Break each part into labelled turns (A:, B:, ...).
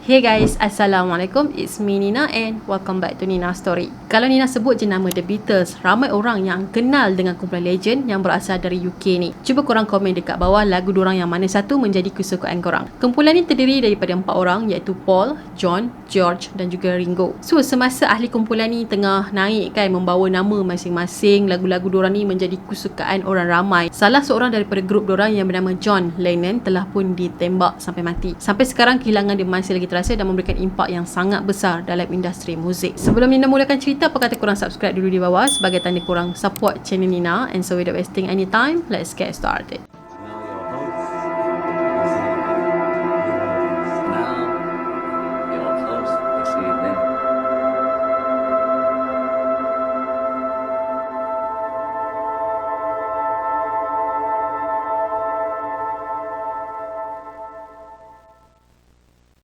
A: Hey guys, Assalamualaikum. It's me Nina and welcome back to Nina Story. Kalau Nina sebut je nama The Beatles, ramai orang yang kenal dengan kumpulan legend yang berasal dari UK ni. Cuba korang komen dekat bawah lagu dorang yang mana satu menjadi kesukaan korang. Kumpulan ni terdiri daripada 4 orang iaitu Paul, John, George dan juga Ringo. So semasa ahli kumpulan ni tengah naik kan, membawa nama masing-masing, lagu-lagu dorang ni menjadi kesukaan orang ramai. Salah seorang daripada grup dorang yang bernama John Lennon telah pun ditembak sampai mati. Sampai sekarang kehilangan dia masih lagi terasa dan memberikan impak yang sangat besar dalam industri muzik. Sebelum Nina mulakan cerita, apa kata korang subscribe dulu di bawah sebagai tanda korang support channel Nina. And so without wasting any time, let's get started.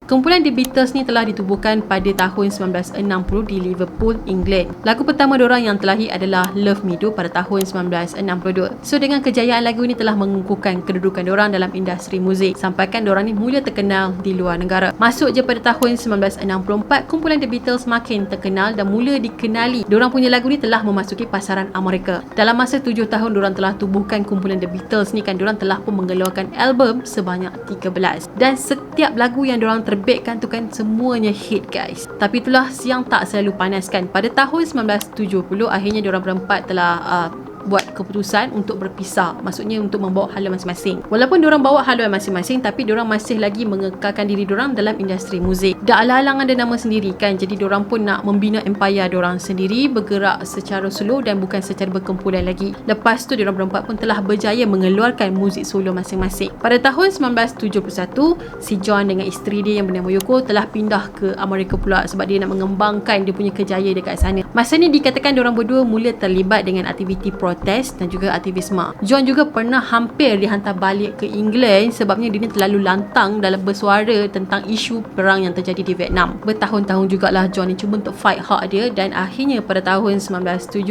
A: Kumpulan The Beatles ni telah ditubuhkan pada tahun 1960 di Liverpool, England. Lagu pertama dorang yang terlahir adalah Love Me Do pada tahun 1962. So dengan kejayaan lagu ni telah mengukuhkan kedudukan dorang dalam industri muzik, sampaikan dorang ni mula terkenal di luar negara. Masuk je pada tahun 1964, kumpulan The Beatles makin terkenal dan mula dikenali. Dorang punya lagu ni telah memasuki pasaran Amerika. Dalam masa 7 tahun dorang telah tubuhkan kumpulan The Beatles ni kan, dorang telah pun mengeluarkan album sebanyak 13. Dan setiap lagu yang dorang terbitkan tu kan semuanya hit guys. Tapi itulah siang tak selalu panas kan. Pada tahun 1970 akhirnya diorang berempat telah buat keputusan untuk berpisah. Maksudnya untuk membawa haluan masing-masing. Walaupun diorang bawa haluan masing-masing, tapi diorang masih lagi mengekalkan diri diorang dalam industri muzik. Dah alang-alang ada nama sendiri kan. Jadi diorang pun nak membina empire diorang sendiri, bergerak secara solo dan bukan secara berkumpulan lagi. Lepas tu diorang berempat pun telah berjaya mengeluarkan muzik solo masing-masing. Pada tahun 1971, si John dengan isteri dia yang bernama Yoko telah pindah ke Amerika pula sebab dia nak mengembangkan dia punya kerjaya dekat sana. Masa ni dikatakan diorang berdua mula terlibat dengan aktiviti protes dan juga aktivisme. John juga pernah hampir dihantar balik ke England sebabnya dia ni terlalu lantang dalam bersuara tentang isu perang yang terjadi di Vietnam. Bertahun-tahun jugalah John ni cuba untuk fight hak dia dan akhirnya pada tahun 1975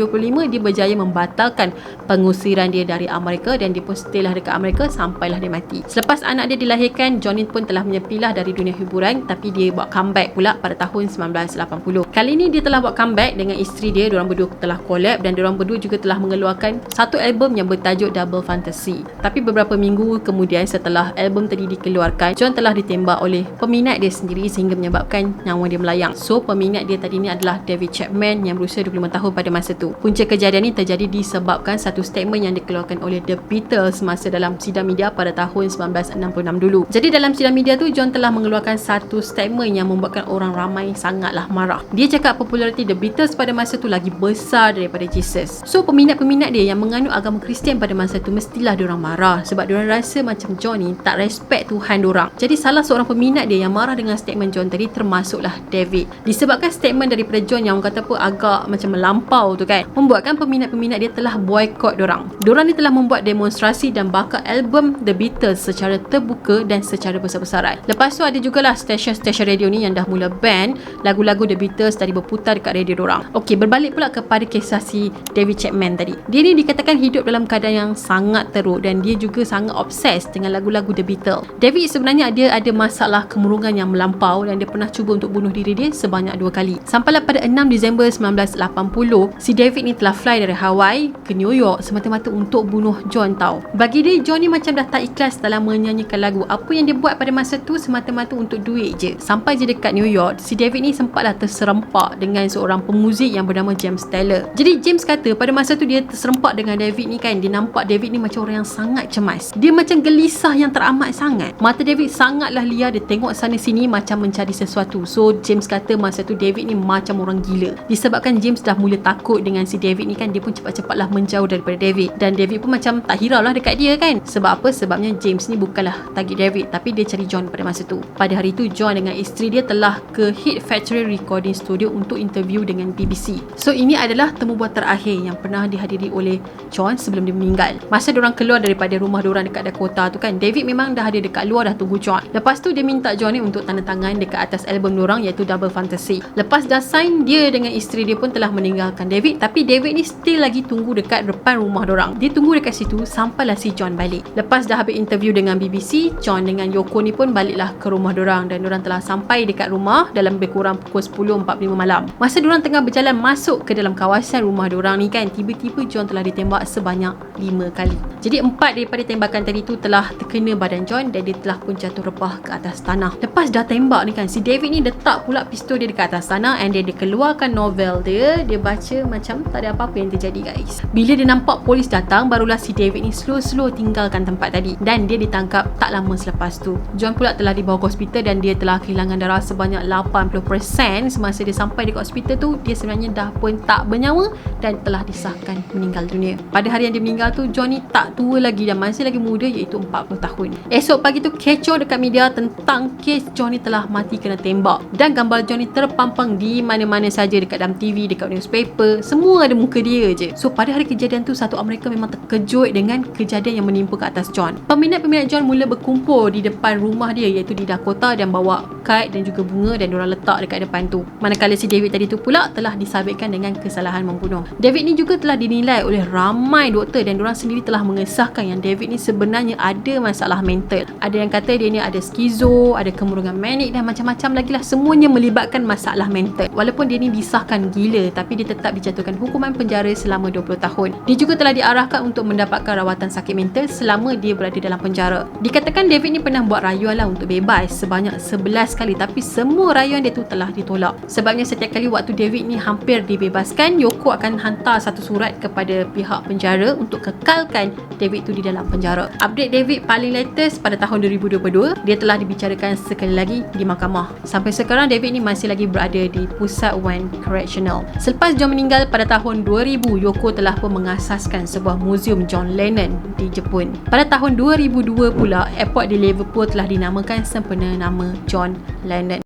A: dia berjaya membatalkan pengusiran dia dari Amerika dan dia pun stay lah dekat Amerika sampailah dia mati. Selepas anak dia dilahirkan, John ni pun telah menyepilah dari dunia hiburan tapi dia buat comeback pula pada tahun 1980. Kali ni dia telah buat comeback dengan isteri dia, diorang berdua telah collab dan diorang berdua juga telah mengeluarkan satu album yang bertajuk Double Fantasy. Tapi beberapa minggu kemudian setelah album tadi dikeluarkan, John telah ditembak oleh peminat dia sendiri sehingga menyebabkan nyawa dia melayang. So peminat dia tadi ni adalah David Chapman yang berusia 25 tahun pada masa tu. Punca kejadian ni terjadi disebabkan satu statement yang dikeluarkan oleh The Beatles masa dalam sidang media pada tahun 1966 dulu. Jadi dalam sidang media tu, John telah mengeluarkan satu statement yang membuatkan orang ramai sangatlah marah. Dia cakap populariti The Beatles pada masa tu lagi besar daripada Jesus. So peminat-peminat dia yang menganut agama Kristian pada masa tu mestilah diorang marah sebab diorang rasa macam John ni tak respect Tuhan diorang. Jadi salah seorang peminat dia yang marah dengan statement John tadi termasuklah David. Disebabkan statement daripada John yang orang kata apa agak macam melampau tu kan, membuatkan peminat-peminat dia telah boykot diorang. Diorang ni telah membuat demonstrasi dan bakar album The Beatles secara terbuka dan secara besar-besaran. Lepas tu ada jugalah stesen-stesen radio ni yang dah mula ban lagu-lagu The Beatles tadi berputar dekat radio diorang. Okey, berbalik pula kepada kisah si David Chapman tadi. Dia ni dikatakan hidup dalam keadaan yang sangat teruk dan dia juga sangat obses dengan lagu-lagu The Beatles. David sebenarnya dia ada masalah kemurungan yang melampau dan dia pernah cuba untuk bunuh diri dia sebanyak 2 kali. Sampailah pada 6 Disember 1980, si David ni telah fly dari Hawaii ke New York semata-mata untuk bunuh John tau. Bagi dia, John ni macam dah tak ikhlas dalam menyanyikan lagu. Apa yang dia buat pada masa tu semata-mata untuk duit je. Sampai je dekat New York, si David ni sempatlah terserempak dengan seorang pemuzik yang bernama James Taylor. Jadi James kata pada masa tu dia terserempak dengan David ni kan, dia nampak David ni macam orang yang sangat cemas. Dia macam gelisah yang teramat sangat. Mata David sangatlah liar, dia tengok sana sini macam mencari sesuatu. So James kata masa tu David ni macam orang gila. Disebabkan James dah mula takut dengan si David ni kan, dia pun cepat-cepatlah menjauh daripada David. Dan David pun macam tak hirau lah dekat dia kan. Sebab apa? Sebabnya James ni bukanlah target David tapi dia cari John pada masa tu. Pada hari tu John dengan isteri dia telah ke Hit Factory Recording Studio untuk interview dengan BBC. So ini adalah temu bual terakhir yang pernah dihadiri sendiri oleh John sebelum dia meninggal. Masa diorang keluar daripada rumah diorang dekat Dakota tu kan, David memang dah ada dekat luar dah tunggu John. Lepas tu dia minta John ni untuk tanda tangan dekat atas album diorang iaitu Double Fantasy. Lepas dah sign, dia dengan isteri dia pun telah meninggalkan David, tapi David ni still lagi tunggu dekat depan rumah diorang. Dia tunggu dekat situ sampailah si John balik. Lepas dah habis interview dengan BBC, John dengan Yoko ni pun baliklah ke rumah diorang dan diorang telah sampai dekat rumah dalam lebih kurang pukul 10.45 malam. Masa diorang tengah berjalan masuk ke dalam kawasan rumah diorang ni kan, tiba-tiba John telah ditembak sebanyak 5 kali. Jadi 4 daripada tembakan tadi tu telah terkena badan John dan dia telah pun jatuh rebah ke atas tanah. Lepas dah tembak ni kan, si David ni letak pula pistol dia dekat atas tanah and dia keluarkan novel dia baca macam tak ada apa-apa yang terjadi guys. Bila dia nampak polis datang, barulah si David ni slow tinggalkan tempat tadi dan dia ditangkap tak lama selepas tu. John pula telah dibawa ke hospital dan dia telah kehilangan darah sebanyak 80%. Semasa dia sampai dekat hospital tu, dia sebenarnya dah pun tak bernyawa dan telah disahkan meninggal dunia. Pada hari yang dia meninggal tu, John ni tak tua lagi dan masih lagi muda iaitu 40 tahun. Esok pagi tu kecoh dekat media tentang kes John ni telah mati kena tembak dan gambar John ni terpampang di mana-mana saja, dekat dalam TV, dekat newspaper, semua ada muka dia je. So pada hari kejadian tu, satu Amerika memang terkejut dengan kejadian yang menimpa ke atas John. Peminat-peminat John mula berkumpul di depan rumah dia iaitu di Dakota dan bawa kite dan juga bunga dan diorang letak dekat depan tu. Manakala si David tadi tu pula telah disabitkan dengan kesalahan membunuh. David ni juga telah dinilai oleh ramai doktor dan diorang sendiri telah mengesahkan yang David ni sebenarnya ada masalah mental. Ada yang kata dia ni ada skizo, ada kemurungan manik dan macam-macam lagi lah, semuanya melibatkan masalah mental. Walaupun dia ni disahkan gila, tapi dia tetap dijatuhkan hukuman penjara selama 20 tahun. Dia juga telah diarahkan untuk mendapatkan rawatan sakit mental selama dia berada dalam penjara. Dikatakan David ni pernah buat rayuan lah untuk bebas sebanyak 11 kali, tapi semua rayuan dia tu telah ditolak. Sebabnya setiap kali waktu David ni hampir dibebaskan, Yoko akan hantar satu surat kepada pihak penjara untuk kekalkan David tu di dalam penjara. Update David paling latest pada tahun 2022, dia telah dibicarakan sekali lagi di mahkamah. Sampai sekarang David ni masih lagi berada di Pusat Wayne Correctional. Selepas John meninggal pada tahun 2000, Yoko telah pun mengasaskan sebuah muzium John Lennon di Jepun. Pada tahun 2002 pula, airport di Liverpool telah dinamakan sempena nama John Lennon.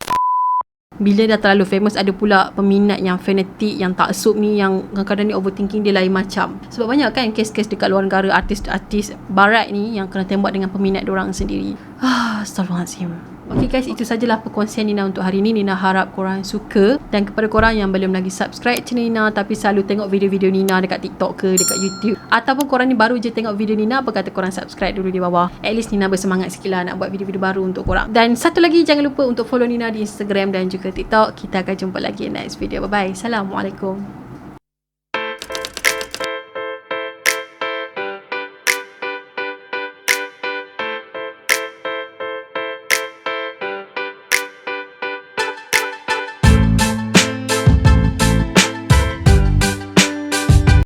A: Bila dah terlalu famous, ada pula peminat yang fanatik, yang taksub ni, yang kadang-kadang ni overthinking dia lain macam. Sebab banyak kan kes-kes dekat luar negara, artis-artis barat ni yang kena tembak dengan peminat diorang sendiri. Astaghfirullahaladzim. Okay guys, itu sajalah perkongsian Nina untuk hari ni. Nina harap korang suka, dan kepada korang yang belum lagi subscribe channel Nina tapi selalu tengok video-video Nina dekat TikTok ke dekat YouTube, ataupun korang ni baru je tengok video Nina, apa kata korang subscribe dulu di bawah. At least Nina bersemangat sikit lah nak buat video-video baru untuk korang. Dan satu lagi, jangan lupa untuk follow Nina di Instagram dan juga TikTok. Kita akan jumpa lagi next video. Bye bye. Assalamualaikum.